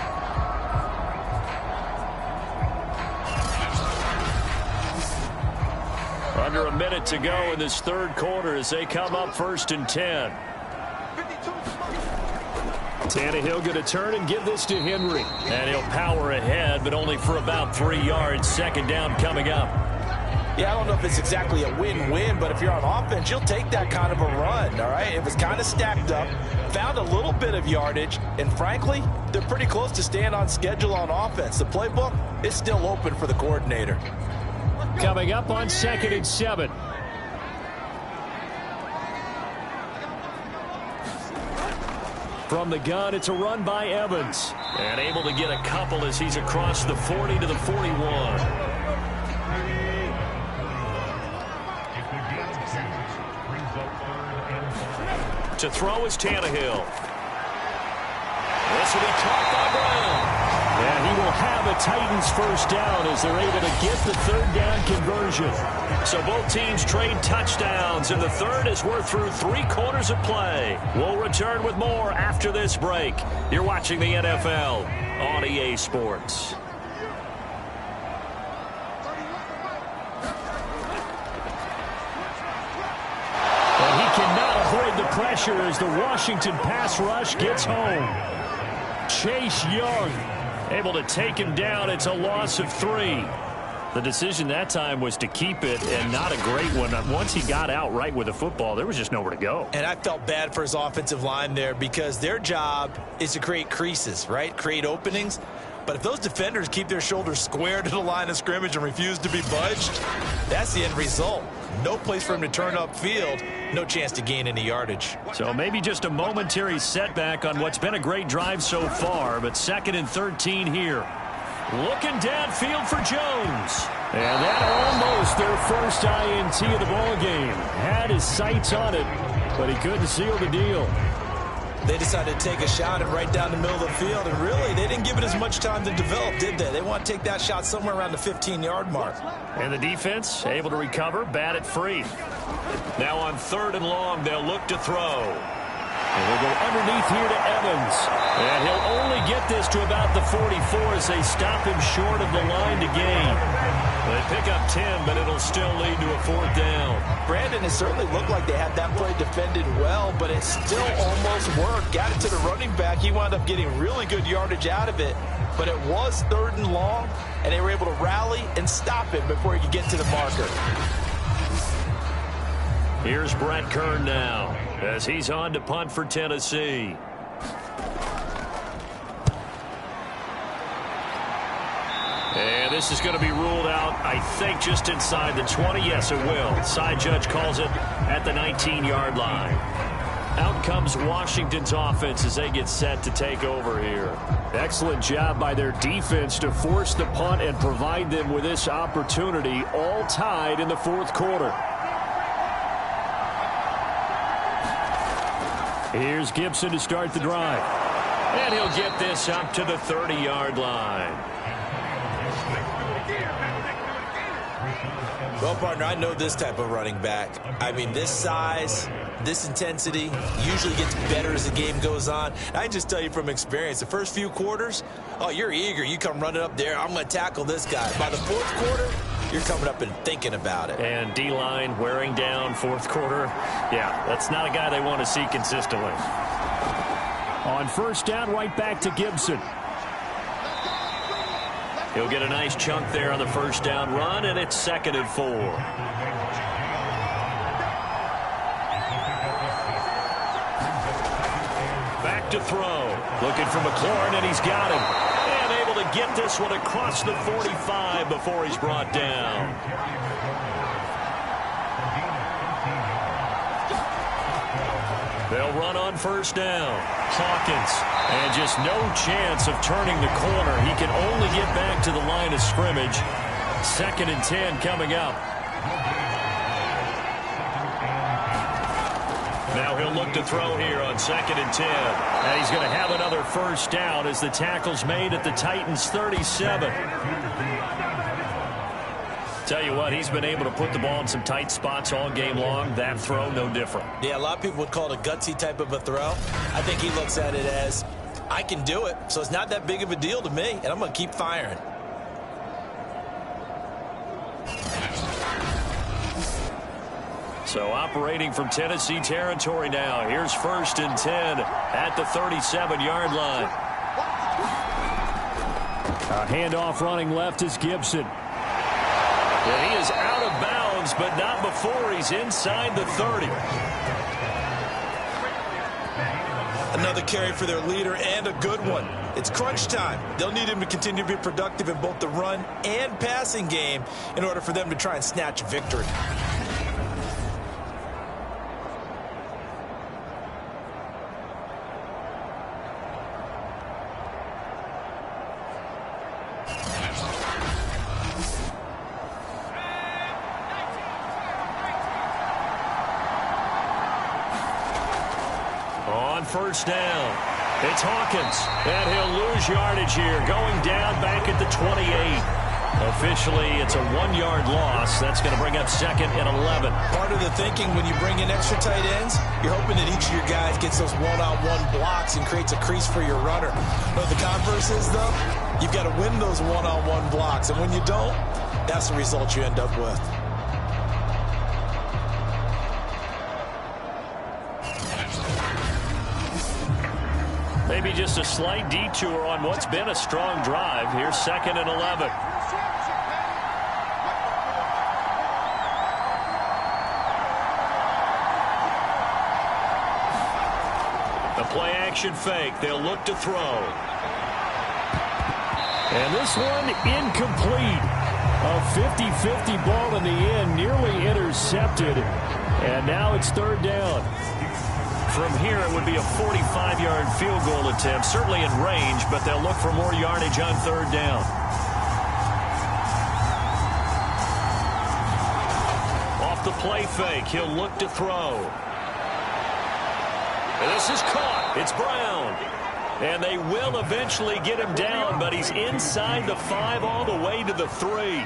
Under a minute to go in this 3rd quarter as they come up 1st and 10. Tannehill going to turn and give this to Henry. And he'll power ahead, but only for about 3 yards. 2nd down coming up. Yeah, I don't know if it's exactly a win-win, but if you're on offense, you'll take that kind of a run, all right? It was kind of stacked up, found a little bit of yardage, and frankly, they're pretty close to staying on schedule on offense. The playbook is still open for the coordinator. Coming up on 2nd and 7. From the gun, it's a run by Evans. And able to get a couple as he's across the 40 to the 41. To throw is Tannehill. This will be caught by Brown. And he will have a Titans 1st down as they're able to get the 3rd down conversion. So both teams trade touchdowns, and the 3rd as we're through 3 quarters of play. We'll return with more after this break. You're watching the NFL on EA Sports. And he cannot avoid the pressure as the Washington pass rush gets home. Chase Young able to take him down. It's a loss of 3. The decision that time was to keep it, and not a great one. Once he got out right with the football, there was just nowhere to go. And I felt bad for his offensive line there because their job is to create creases, right? Create openings. But if those defenders keep their shoulders square to the line of scrimmage and refuse to be budged, that's the end result. No place for him to turn upfield. No chance to gain any yardage. So maybe just a momentary setback on what's been a great drive so far, but 2nd and 13 here. Looking downfield for Jones. And that almost their first INT of the ballgame. Had his sights on it, but he couldn't seal the deal. They decided to take a shot and right down the middle of the field, and really, they didn't give it as much time to develop, did they? They want to take that shot somewhere around the 15-yard mark. And the defense able to recover, bat it free. Now on 3rd and long, they'll look to throw. And they'll go underneath here to Evans. And he'll only get this to about the 44 as they stop him short of the line to gain. They pick up 10, but it'll still lead to a 4th down. Brandon, it certainly looked like they had that play defended well, but it still almost worked. Got it to the running back. He wound up getting really good yardage out of it, but it was 3rd and long, and they were able to rally and stop it before he could get to the marker. Here's Brett Kern now as he's on to punt for Tennessee. And this is going to be ruled out, I think, just inside the 20. Yes, it will. Side judge calls it at the 19-yard line. Out comes Washington's offense as they get set to take over here. Excellent job by their defense to force the punt and provide them with this opportunity, all tied in the 4th quarter. Here's Gibson to start the drive. And he'll get this up to the 30-yard line. Well, partner, I know this type of running back. I mean, this size, this intensity usually gets better as the game goes on. I can just tell you from experience, the first few quarters, oh, you're eager. You come running up there, I'm going to tackle this guy. By the 4th quarter, you're coming up and thinking about it. And D-line wearing down 4th quarter. Yeah, that's not a guy they want to see consistently. On 1st down, right back to Gibson. He'll get a nice chunk there on the 1st down run, and it's 2nd and 4. Back to throw. Looking for McLaurin, and he's got him. And able to get this one across the 45 before he's brought down. They'll run on 1st down. Hawkins. And just no chance of turning the corner. He can only get back to the line of scrimmage. 2nd and 10 coming up. Now he'll look to throw here on 2nd and 10. And he's going to have another first down as the tackle's made at the Titans' 37. Tell you what, he's been able to put the ball in some tight spots all game long. That throw, no different. Yeah, a lot of people would call it a gutsy type of a throw. I think he looks at it as, I can do it, so it's not that big of a deal to me, and I'm going to keep firing. So operating from Tennessee territory now. Here's 1st and 10 at the 37-yard line. A handoff running left is Gibson. And he is out of bounds, but not before he's inside the 30. Another carry for their leader and a good one. It's crunch time. They'll need him to continue to be productive in both the run and passing game in order for them to try and snatch victory. First down. It's Hawkins, and he'll lose yardage here, going down back at the 28. Officially, it's a 1-yard loss. That's going to bring up 2nd and 11. Part of the thinking when you bring in extra tight ends, you're hoping that each of your guys gets those one-on-one blocks and creates a crease for your runner. But the converse is, though, you've got to win those one-on-one blocks. And when you don't, that's the result you end up with. Maybe just a slight detour on what's been a strong drive. Here's 2nd and 11. The play action fake. They'll look to throw. And this one incomplete. A 50-50 ball in the end, nearly intercepted. And now it's 3rd down. From here, it would be a 45-yard field goal attempt, certainly in range, but they'll look for more yardage on 3rd down. Off the play fake, he'll look to throw. And this is caught. It's Brown. And they will eventually get him down, but he's inside the 5 all the way to the 3.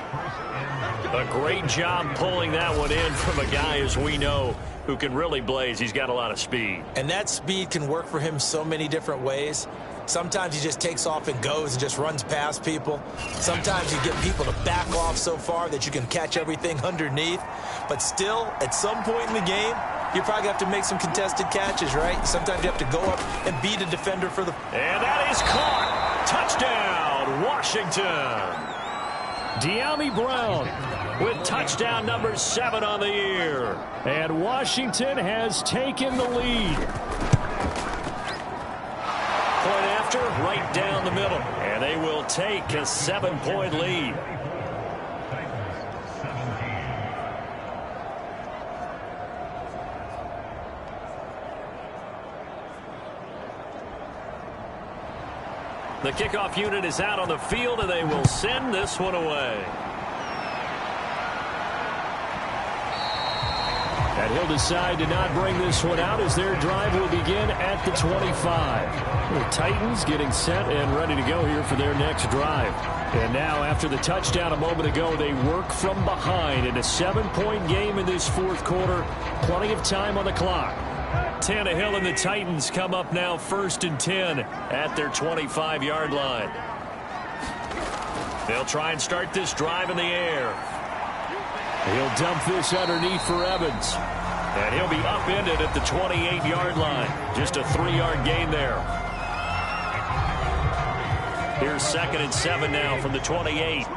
A great job pulling that one in from a guy, as we know, who can really blaze. He's got a lot of speed. And that speed can work for him so many different ways. Sometimes he just takes off and goes and just runs past people. Sometimes you get people to back off so far that you can catch everything underneath. But still, at some point in the game, you probably have to make some contested catches, right? Sometimes you have to go up and beat a defender for the... And that is caught. Touchdown, Washington. De'Ami Brown with touchdown number 7 on the year. And Washington has taken the lead. Point after, right down the middle. And they will take a 7-point lead. The kickoff unit is out on the field, and they will send this one away. And he'll decide to not bring this one out as their drive will begin at the 25. The Titans getting set and ready to go here for their next drive. And now, after the touchdown a moment ago, they work from behind in a 7-point game in this 4th quarter. Plenty of time on the clock. Tannehill and the Titans come up now 1st and 10 at their 25-yard line. They'll try and start this drive in the air. He'll dump this underneath for Evans. And he'll be upended at the 28-yard line. Just a 3-yard gain there. Here's 2nd and 7 now from the 28.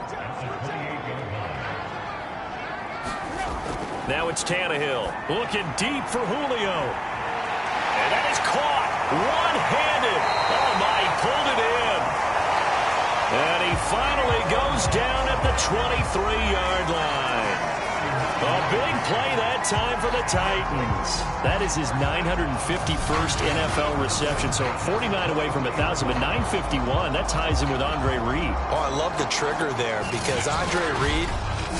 Now it's Tannehill looking deep for Julio. And that is caught one-handed. Oh, my, he pulled it in. And he finally goes down at the 23-yard line. A big play that time for the Titans. That is his 951st NFL reception. So 49 away from 1,000, but 951. That ties him with Andre Reed. Oh, I love the trigger there because Andre Reed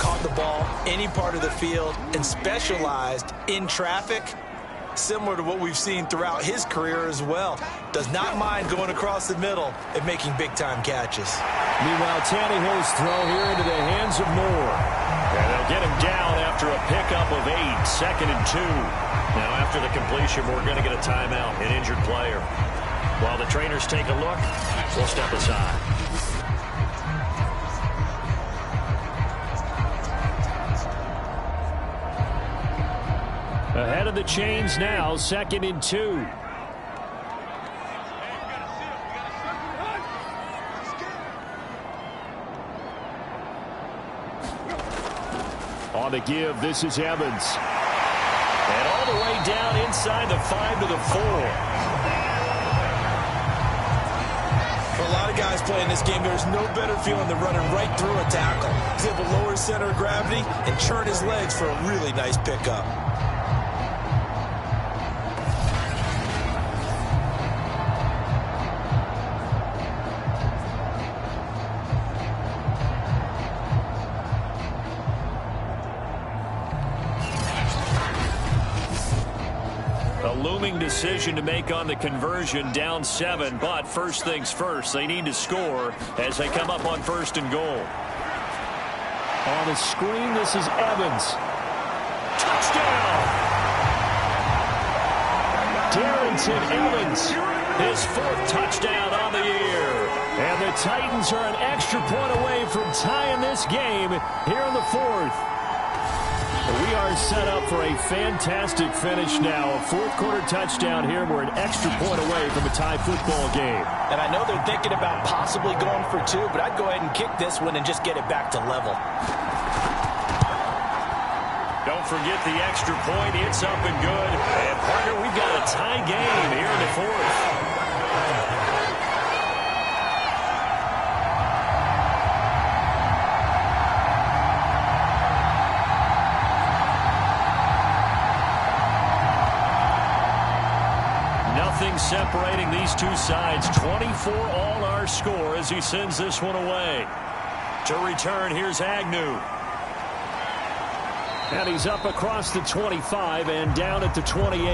caught the ball any part of the field and specialized in traffic similar to what we've seen throughout his career as well. Does not mind going across the middle and making big-time catches. Meanwhile, Tannehill's throw here into the hands of Moore. And they'll get him down after a pickup of 8, 2nd and 2. Now, after the completion, we're going to get a timeout, an injured player. While the trainers take a look, we'll step aside. Ahead of the chains now, 2nd and 2. On the give, this is Evans. And all the way down inside the 5 to the 4. For a lot of guys playing this game, there's no better feeling than running right through a tackle. He's able to lower his center of gravity and churn his legs for a really nice pickup. Looming decision to make on the conversion, down 7, but first things first, they need to score as they come up on 1st and goal. On the screen, this is Evans. Touchdown! Darrington Evans, his 4th touchdown on the year. And the Titans are an extra point away from tying this game here in the 4th. We are set up for a fantastic finish now. A 4th quarter touchdown here. We're an extra point away from a tie football game. And I know they're thinking about possibly going for 2, but I'd go ahead and kick this one and just get it back to level. Don't forget the extra point. It's up and good. And, partner, we've got a tie game here in the 4th. Separating these two sides. 24 all our score as he sends this one away. To return, here's Agnew. And he's up across the 25 and down at the 28.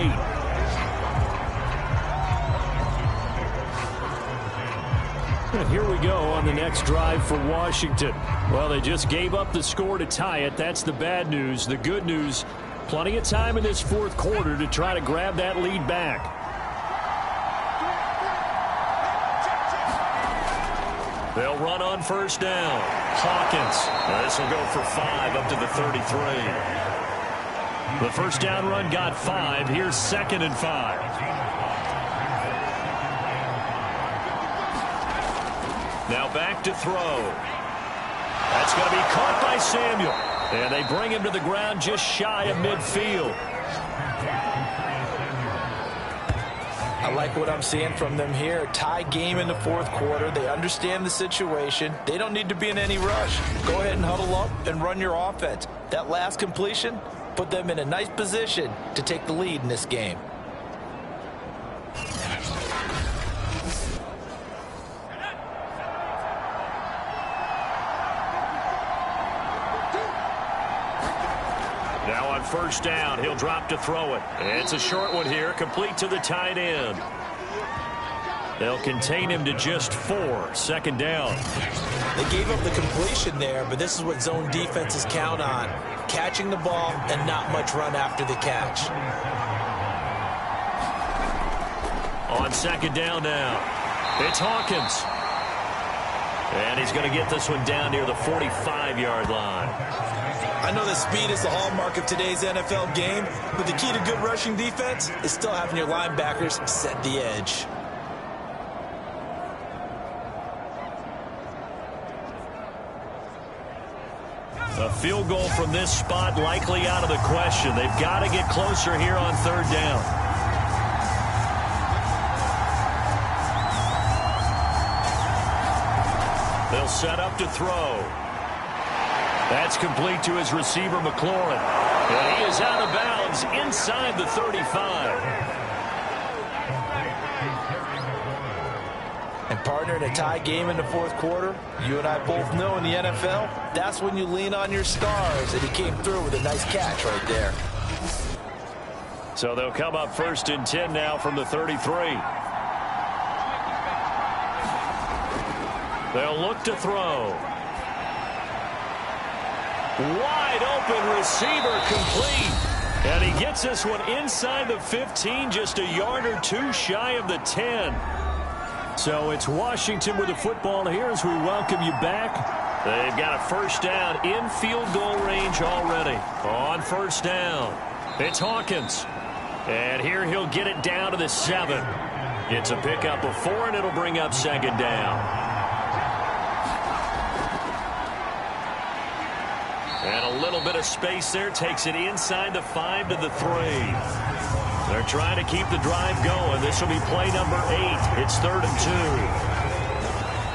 And here we go on the next drive for Washington. Well, they just gave up the score to tie it. That's the bad news. The good news, plenty of time in this 4th quarter to try to grab that lead back. They'll run on 1st down. Hawkins. This will go for 5 up to the 33. The 1st down run got 5. Here's 2nd and 5. Now back to throw. That's going to be caught by Samuel. And they bring him to the ground just shy of midfield. I like what I'm seeing from them here. Tie game in the 4th quarter. They understand the situation. They don't need to be in any rush. Go ahead and huddle up and run your offense. That last completion put them in a nice position to take the lead in this game. Now on 1st down, he'll drop to throw it. It's a short one here, complete to the tight end. They'll contain him to just 4, 2nd down. They gave up the completion there, but this is what zone defenses count on. Catching the ball and not much run after the catch. On 2nd down now, it's Hawkins. And he's going to get this one down near the 45-yard line. I know that speed is the hallmark of today's NFL game, but the key to good rushing defense is still having your linebackers set the edge. A field goal from this spot likely out of the question. They've got to get closer here on 3rd down. They'll set up to throw. That's complete to his receiver, McLaurin. And he is out of bounds inside the 35. And partner, in a tie game in the 4th quarter, you and I both know in the NFL, that's when you lean on your stars, and he came through with a nice catch right there. So they'll come up 1st and 10 now from the 33. They'll look to throw. Wide open receiver, complete. And he gets this one inside the 15, just a yard or two shy of the 10. So it's Washington with the football here as we welcome you back. They've got a first down in field goal range already. On first down, it's Hawkins. And here he'll get it down to the 7. It's a pickup of 4, and it'll bring up 2nd down. And a little bit of space there takes it inside the 5 to the 3. They're trying to keep the drive going. This will be play number 8. It's 3rd and 2.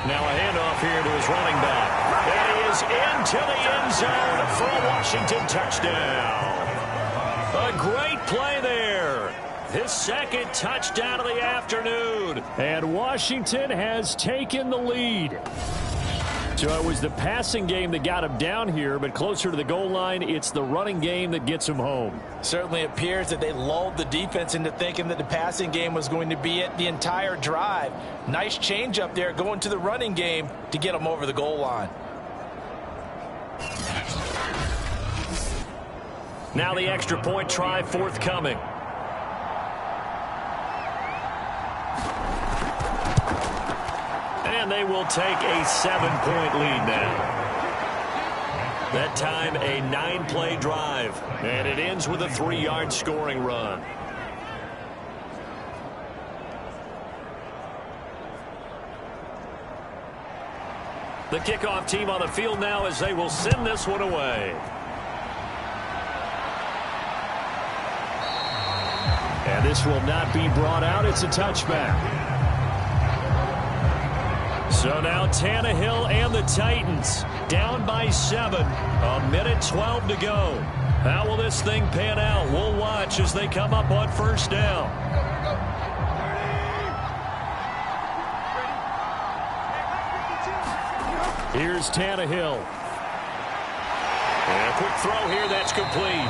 Now a handoff here to his running back. And he is into the end zone for a Washington touchdown. A great play there. His 2nd touchdown of the afternoon. And Washington has taken the lead. So it was the passing game that got him down here, but closer to the goal line, it's the running game that gets him home. Certainly appears that they lulled the defense into thinking that the passing game was going to be it the entire drive. Nice change up there going to the running game to get them over the goal line. Now the extra point try forthcoming. And they will take a 7-point lead now. That time a 9-play drive. And it ends with a 3-yard scoring run. The kickoff team on the field now as they will send this one away. And this will not be brought out. It's a touchback. So now Tannehill and the Titans down by 7. 1:12 to go. How will this thing pan out? We'll watch as they come up on first down. Here's Tannehill. And a quick throw here that's complete.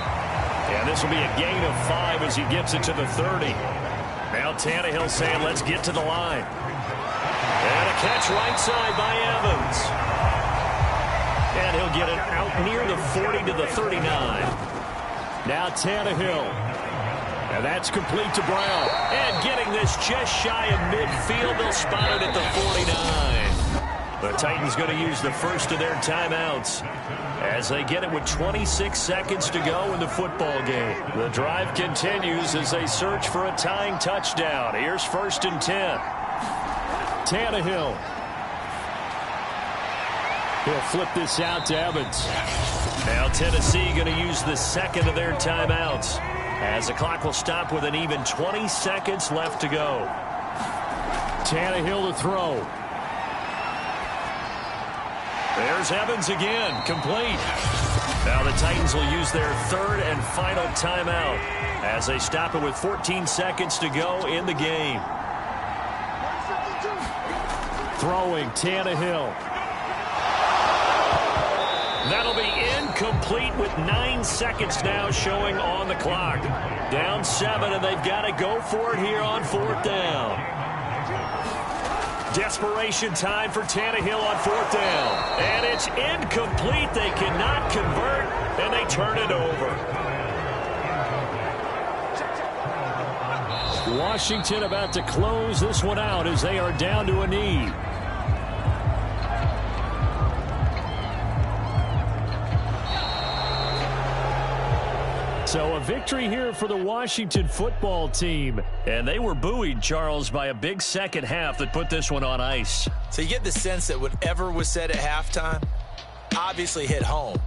And this will be a gain of 5 as he gets it to the 30. Now Tannehill saying, let's get to the line. And a catch right side by Evans. And he'll get it out near the 40 to the 39. Now Tannehill. And that's complete to Brown. And getting this just shy of midfield, they'll spot it at the 49. The Titans going to use the first of their timeouts as they get it with 26 seconds to go in the football game. The drive continues as they search for a tying touchdown. Here's 1st and 10. Tannehill. He'll flip this out to Evans. Now Tennessee going to use the second of their timeouts as the clock will stop with an even 20 seconds left to go. Tannehill to throw. There's Evans again, complete. Now the Titans will use their 3rd and final timeout as they stop it with 14 seconds to go in the game. Throwing Tannehill. That'll be incomplete with 9 seconds now showing on the clock. Down 7, and they've got to go for it here on 4th down. Desperation time for Tannehill on 4th down. And it's incomplete. They cannot convert, and they turn it over. Washington about to close this one out as they are down to a knee. So a victory here for the Washington football team. And they were buoyed, Charles, by a big second half that put this one on ice. So you get the sense that whatever was said at halftime obviously hit home.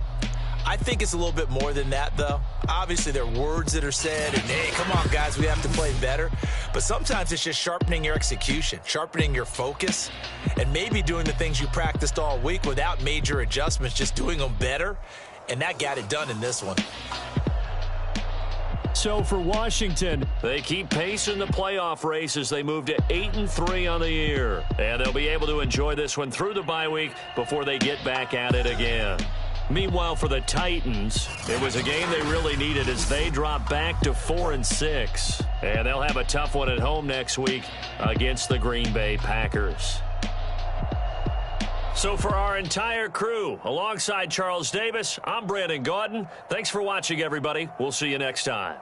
I think it's a little bit more than that, though. Obviously, there are words that are said, and, hey, come on, guys, we have to play better. But sometimes it's just sharpening your execution, sharpening your focus, and maybe doing the things you practiced all week without major adjustments, just doing them better. And that got it done in this one. So for Washington, they keep pace in the playoff race as they move to 8-3 on the year. And they'll be able to enjoy this one through the bye week before they get back at it again. Meanwhile, for the Titans, it was a game they really needed as they drop back to 4-6. And they'll have a tough one at home next week against the Green Bay Packers. So for our entire crew, alongside Charles Davis, I'm Brandon Gaudin. Thanks for watching, everybody. We'll see you next time.